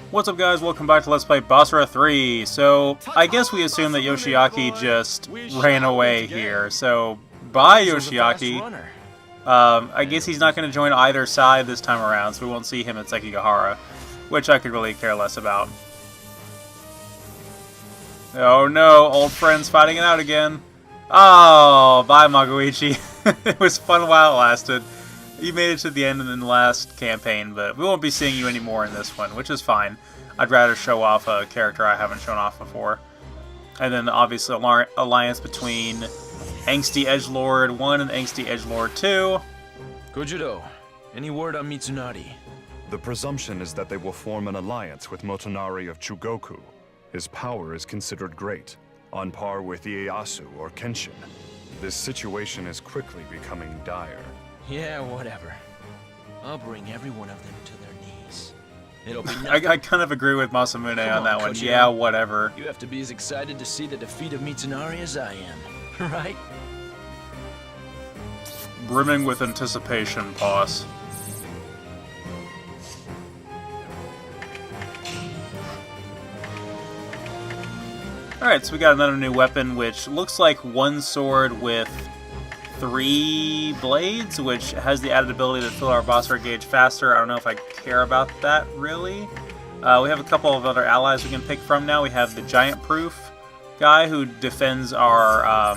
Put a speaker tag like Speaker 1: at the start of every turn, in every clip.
Speaker 1: What's up guys, welcome back to Let's Play Basara 3. So, I guess we assume that Yoshiaki just ran away here. So, bye Yoshiaki. I guess he's not going to join either side this time around, so we won't see him at Sekigahara, which I could really care less about. Oh no, old friends fighting it out again. Oh, bye Magoichi. It was fun while it lasted. You made it to the end in the last campaign, but we won't be seeing you anymore in this one, which is fine. I'd rather show off a character I haven't shown off before. And then obviously alliance between Angsty Edgelord 1 and Angsty Edgelord 2.
Speaker 2: Kojiro, any word on Mitsunari?
Speaker 3: The presumption is that they will form an alliance with Motonari of Chugoku. His power is considered great, on par with Ieyasu or Kenshin. This situation is quickly becoming dire.
Speaker 2: Yeah, whatever. I'll bring every one of them to their knees. It'll be
Speaker 1: I kind of agree with Masamune on that one.
Speaker 2: Kojiro.
Speaker 1: Yeah, whatever.
Speaker 2: You have to be as excited to see the defeat of Mitsunari as I am, right?
Speaker 1: Brimming with anticipation, boss. Alright, so we got another new weapon, which looks like one sword with 3 blades, which has the added ability to fill our Basara gauge faster. I don't know if I care about that, really. We have a couple of other allies we can pick from now. We have the Giant Proof guy who defends our...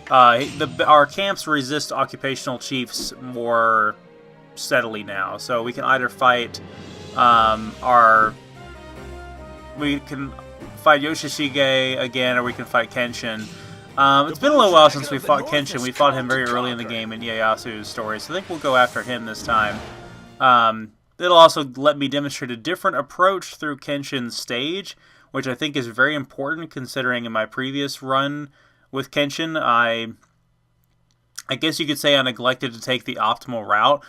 Speaker 1: our camps resist occupational chiefs more steadily now. So we can either fight we can fight Yoshishige again, or we can fight Kenshin. It's been a little while since we fought Kenshin. We fought him very early in the game in Ieyasu's story, so I think we'll go after him this time. It'll also let me demonstrate a different approach through Kenshin's stage, which I think is very important considering in my previous run with Kenshin, I guess you could say I neglected to take the optimal route.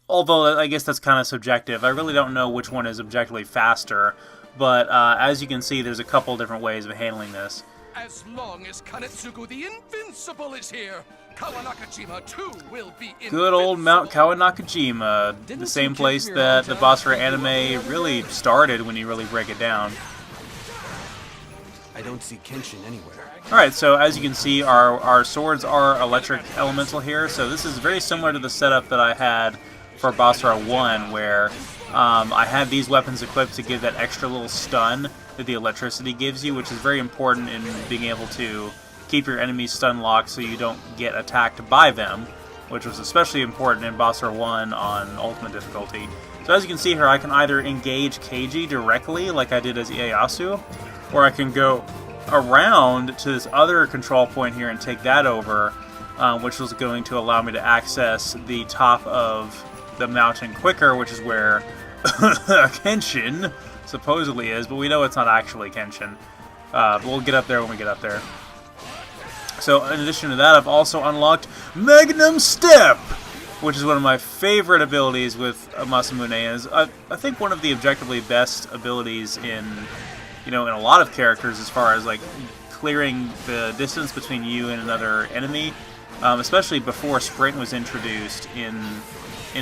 Speaker 1: Although I guess that's kind of subjective. I really don't know which one is objectively faster, but as you can see, there's a couple different ways of handling this.
Speaker 4: As long as Kanetsugu the Invincible is here, Kawanakajima too will be invincible.
Speaker 1: Good old Mount Kawanakajima, the same place that the Basara anime really started when you really break it down.
Speaker 5: I don't see Kenshin anywhere.
Speaker 1: Alright, so as you can see, our swords are electric elemental here, so this is very similar to the setup that I had for Basara 1, where I had these weapons equipped to give that extra little stun that the electricity gives you, which is very important in being able to keep your enemies stun locked so you don't get attacked by them, which was especially important in Basara 1 on Ultimate difficulty. So as you can see here, I can either engage Keiji directly, like I did as Ieyasu, or I can go around to this other control point here and take that over, which was going to allow me to access the top of the mountain quicker, which is where Kenshin supposedly is, but we know it's not actually Kenshin. But we'll get up there when we get up there. So in addition to that, I've also unlocked Magnum Step, which is one of my favorite abilities with Masamune. Is I think one of the objectively best abilities in in a lot of characters as far as like clearing the distance between you and another enemy, especially before Sprint was introduced in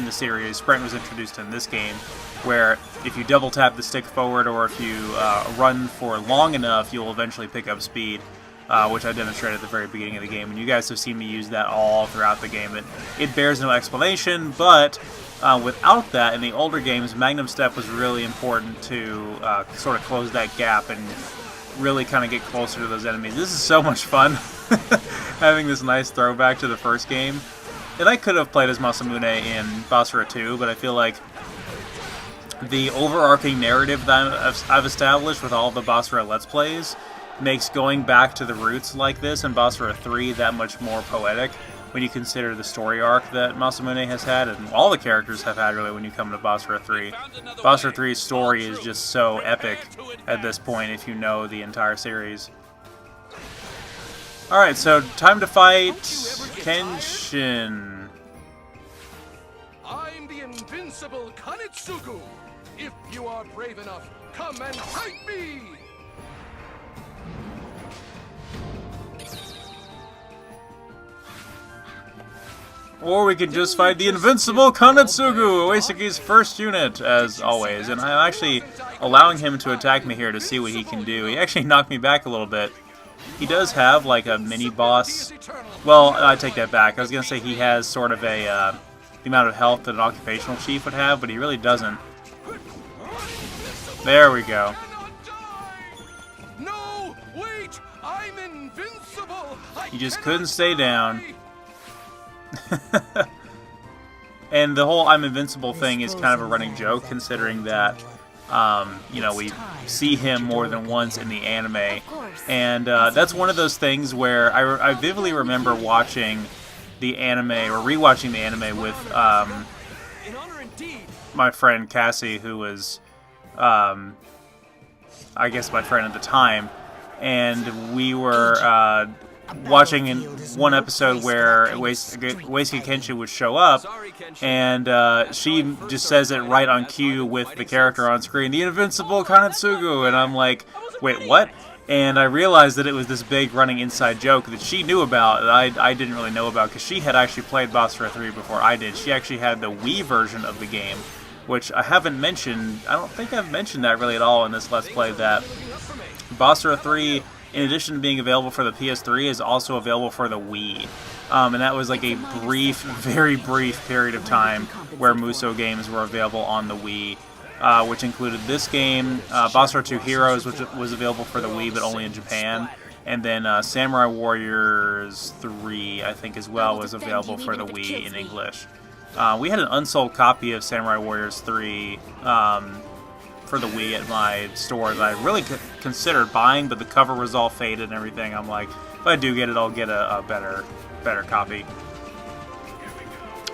Speaker 1: the series. Sprint was introduced in this game, where if you double tap the stick forward or if you run for long enough, you'll eventually pick up speed, which I demonstrated at the very beginning of the game, and you guys have seen me use that all throughout the game. It bears no explanation, but without that, in the older games, Magnum Step was really important to sort of close that gap and really kind of get closer to those enemies. This is so much fun, having this nice throwback to the first game. And I could have played as Masamune in Basara 2, but I feel like the overarching narrative that I've established with all the Basara Let's Plays makes going back to the roots like this in Basara 3 that much more poetic when you consider the story arc that Masamune has had, and all the characters have had really when you come to Basara 3. Basara 3's story is just so epic at this point if you know the entire series. Alright, so time to fight Kenshin.
Speaker 4: I'm the invincible Kanetsugu. If you are brave enough, come and fight me!
Speaker 1: Or we can just fight the invincible Kanetsugu, Uesugi's first unit, as always. And I'm actually allowing him to attack me here to see what he can do. He actually knocked me back a little bit. He does have, like, a mini-boss. Well, I take that back. I was going to say he has sort of a, the amount of health that an occupational chief would have, but he really doesn't. There we go.
Speaker 4: No, wait! I'm invincible!
Speaker 1: He just couldn't stay down. And the whole I'm invincible thing is kind of a running joke, considering that, you know, we see him more than once in the anime. And that's one of those things where I vividly remember watching the anime, or rewatching the anime with my friend Cassie, who was, I guess, my friend at the time. And we were watching in one episode where Uesugi Kenshin would show up, and she just says it right on cue with the character on screen, the invincible Kanetsugu, and I'm like, wait, what? And I realized that it was this big running inside joke that she knew about, that I didn't really know about, because she had actually played Basara 3 before I did. She actually had the Wii version of the game, which I haven't mentioned. I don't think I've mentioned that really at all in this Let's Play, that Basara 3, in addition to being available for the PS3, is also available for the Wii. And that was like a brief, very brief period of time where Musou games were available on the Wii, which included this game, Basara 2 Heroes, which was available for the Wii but only in Japan, and then Samurai Warriors 3, I think as well, was available for the Wii in English. We had an unsold copy of Samurai Warriors 3 for the Wii at my store that I really considered buying, but the cover was all faded and everything. I'm like, if I do get it, I'll get a better copy.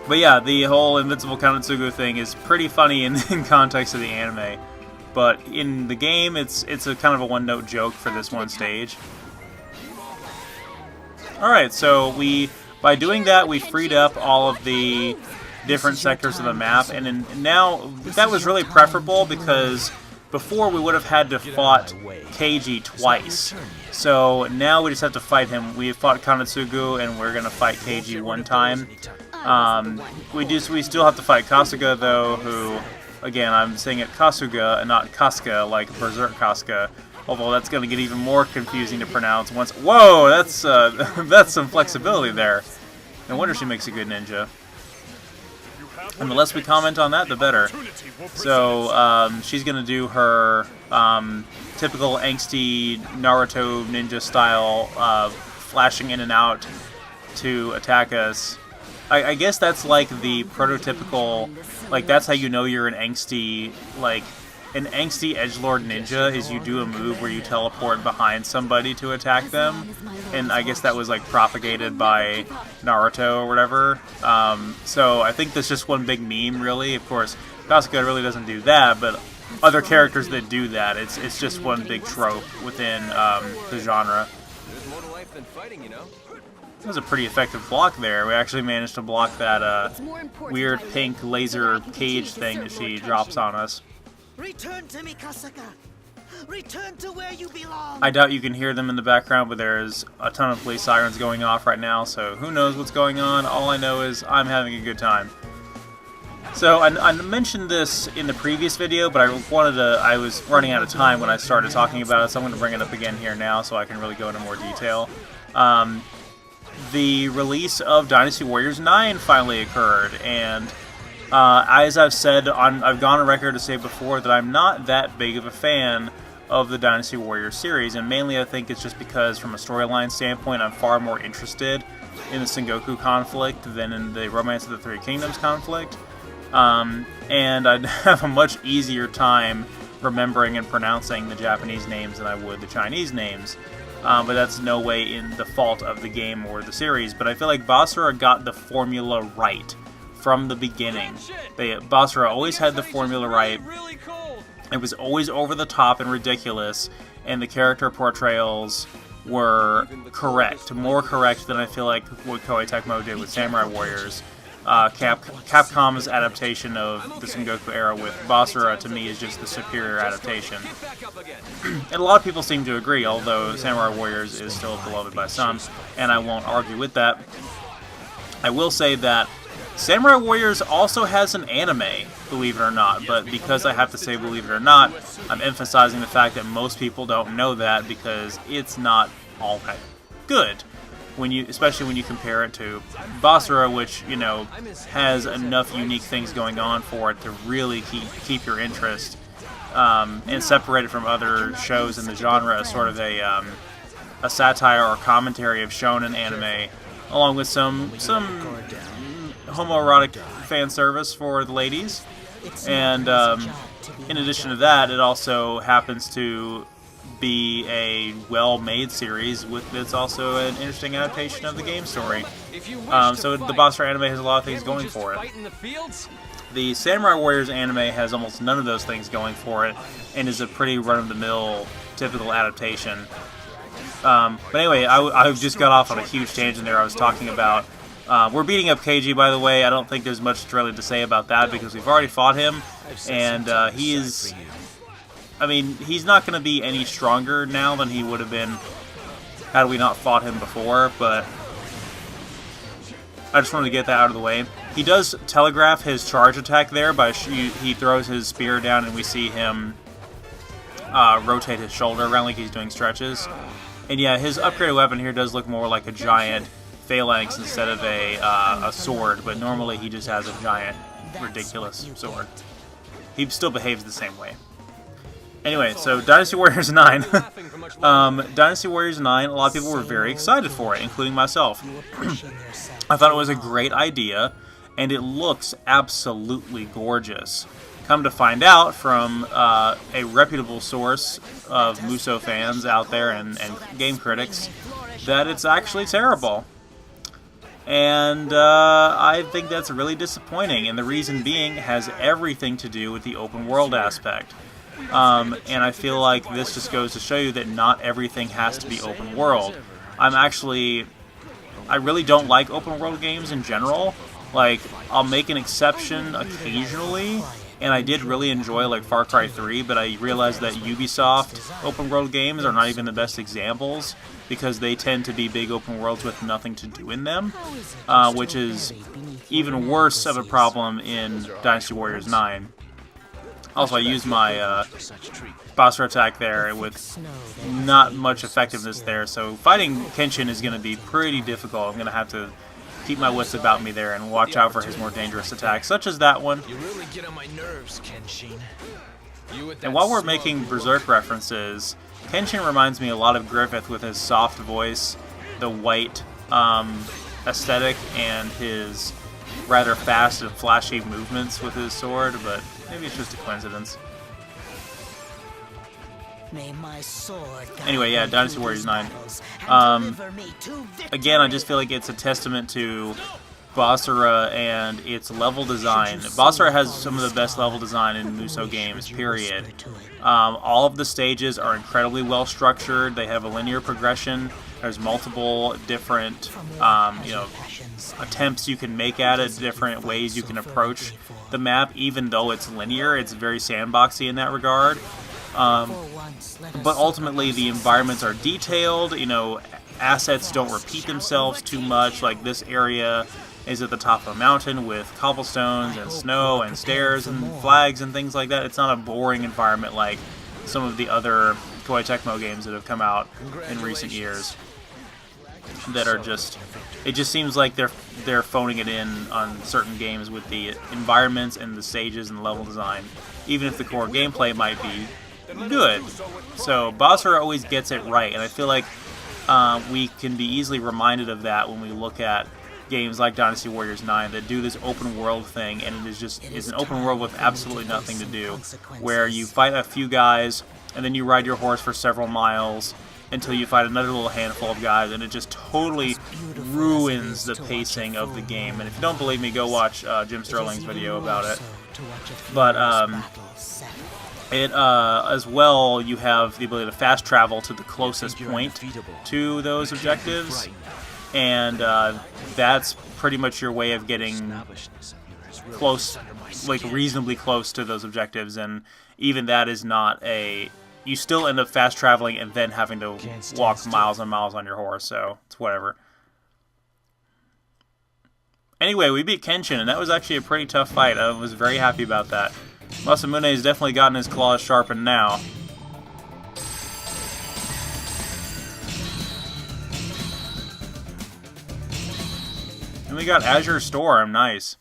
Speaker 1: But yeah, the whole Invincible Kanetsugu thing is pretty funny in context of the anime, but in the game, it's a kind of a one-note joke for this one stage. Alright, so by doing that, we freed up all of the different sectors of the map, and now that was really preferable, because before we would have had to fought Keiji twice. So now we just have to fight him. We fought Kanetsugu, and we're gonna fight Keiji one time. We still have to fight Kasuga though, who, again, I'm saying it Kasuga and not Kasuga like Berserk Kasuga. Although that's gonna get even more confusing to pronounce once. Whoa, that's that's some flexibility there. No wonder she makes a good ninja. And the less we comment on that, the better. So, she's going to do her typical angsty Naruto ninja style, flashing in and out to attack us. I guess that's like the prototypical, like, that's how you know you're an angsty edgelord ninja, is you do a move where you teleport behind somebody to attack them, and I guess that was like propagated by Naruto or whatever. So I think that's just one big meme, really. Of course, Kasuga really doesn't do that, but other characters that do that, it's just one big trope within the genre. That was a pretty effective block there. We actually managed to block that weird pink laser cage thing that she drops on us.
Speaker 5: Return to me, Kasuga. Return to where you belong.
Speaker 1: I doubt you can hear them in the background, but there's a ton of police sirens going off right now, so who knows what's going on. All I know is I'm having a good time. So I mentioned this in the previous video, but I was running out of time when I started talking about it, so I'm going to bring it up again here now so I can really go into more detail. The release of Dynasty Warriors 9 finally occurred, and as I've said, I've gone on record to say before that I'm not that big of a fan of the Dynasty Warriors series, and mainly I think it's just because from a storyline standpoint I'm far more interested in the Sengoku conflict than in the Romance of the Three Kingdoms conflict, and I'd have a much easier time remembering and pronouncing the Japanese names than I would the Chinese names. But that's no way in the fault of the game or the series, but I feel like Basara got the formula right from the beginning. Basara always had the formula right. It was always over the top and ridiculous, and the character portrayals were correct, more correct than I feel like what Koei Tecmo did with Samurai Warriors. Capcom's adaptation of the Sengoku era with Basara, to me, is just the superior adaptation. And a lot of people seem to agree, although Samurai Warriors is still beloved by some, and I won't argue with that. I will say that Samurai Warriors also has an anime, believe it or not, but because I have to say believe it or not, I'm emphasizing the fact that most people don't know that because it's not all that good. Especially when you compare it to Basara, which, you know, has enough unique things going on for it to really keep your interest, and separate it from other shows in the genre as sort of a satire or commentary of shonen anime, along with some homoerotic fan service for the ladies. And in addition to that, it also happens to be a well-made series that's also an interesting adaptation of the game story. So the Basara anime has a lot of things going for it. The Samurai Warriors anime has almost none of those things going for it, and is a pretty run-of-the-mill, typical adaptation. But anyway, I just got off on a huge tangent there. I was talking about we're beating up KG, by the way. I don't think there's much really to say about that because we've already fought him, and he is. I mean, he's not going to be any stronger now than he would have been had we not fought him before, but I just wanted to get that out of the way. He does telegraph his charge attack there by he throws his spear down and we see him rotate his shoulder around like he's doing stretches. And yeah, his upgraded weapon here does look more like a giant phalanx instead of a sword, but normally he just has a giant, ridiculous sword. He still behaves the same way. Anyway, so Dynasty Warriors 9. Dynasty Warriors 9, a lot of people were very excited for it, including myself. I thought it was a great idea, and it looks absolutely gorgeous. Come to find out from a reputable source of Musou fans out there and game critics that it's actually terrible. And I think that's really disappointing, and the reason being has everything to do with the open world aspect. And I feel like this just goes to show you that not everything has to be open world. I really don't like open world games in general. Like, I'll make an exception occasionally, and I did really enjoy like Far Cry 3, but I realized that Ubisoft open world games are not even the best examples because they tend to be big open worlds with nothing to do in them, which is even worse of a problem in Dynasty Warriors 9. Also, I used my Basara attack there with not much effectiveness there, so fighting Kenshin is going to be pretty difficult. I'm going to have to keep my wits about me there and watch out for his more dangerous attacks, such as that one.
Speaker 2: You really get on my nerves, Kenshin.
Speaker 1: And while we're making Berserk references, Kenshin reminds me a lot of Griffith with his soft voice, the white aesthetic, and his rather fast and flashy movements with his sword, but maybe it's just a coincidence. Anyway, yeah, Dynasty Warriors 9. Again, I just feel like it's a testament to Basara and its level design. Basara has some of the best level design in Musou games, period. All of the stages are incredibly well structured. They have a linear progression. There's multiple different attempts you can make at it, different ways you can approach the map. Even though it's linear, it's very sandboxy in that regard. But ultimately, the environments are detailed. Assets don't repeat themselves too much. Like, this area is at the top of a mountain with cobblestones and snow and stairs and flags and things like that. It's not a boring environment like some of the other Koei Tecmo games that have come out in recent years that are just... It just seems like they're phoning it in on certain games with the environments and the stages and the level design, even if the core gameplay might be good. So Basara always gets it right, and I feel like we can be easily reminded of that when we look at games like Dynasty Warriors 9 that do this open world thing, and it's an open world with absolutely nothing to do, where you fight a few guys and then you ride your horse for several miles until you fight another little handful of guys, and it just totally ruins the pacing of the game. And if you don't believe me, go watch Jim Sterling's video about it. But as well, you have the ability to fast travel to the closest point to those objectives, and that's pretty much your way of getting close, like reasonably close to those objectives. And even that is not a... You still end up fast traveling and then having to walk miles and miles on your horse, so it's whatever. Anyway, we beat Kenshin, and that was actually a pretty tough fight. I was very happy about that. Masamune has definitely gotten his claws sharpened now. And we got Azure Storm, nice.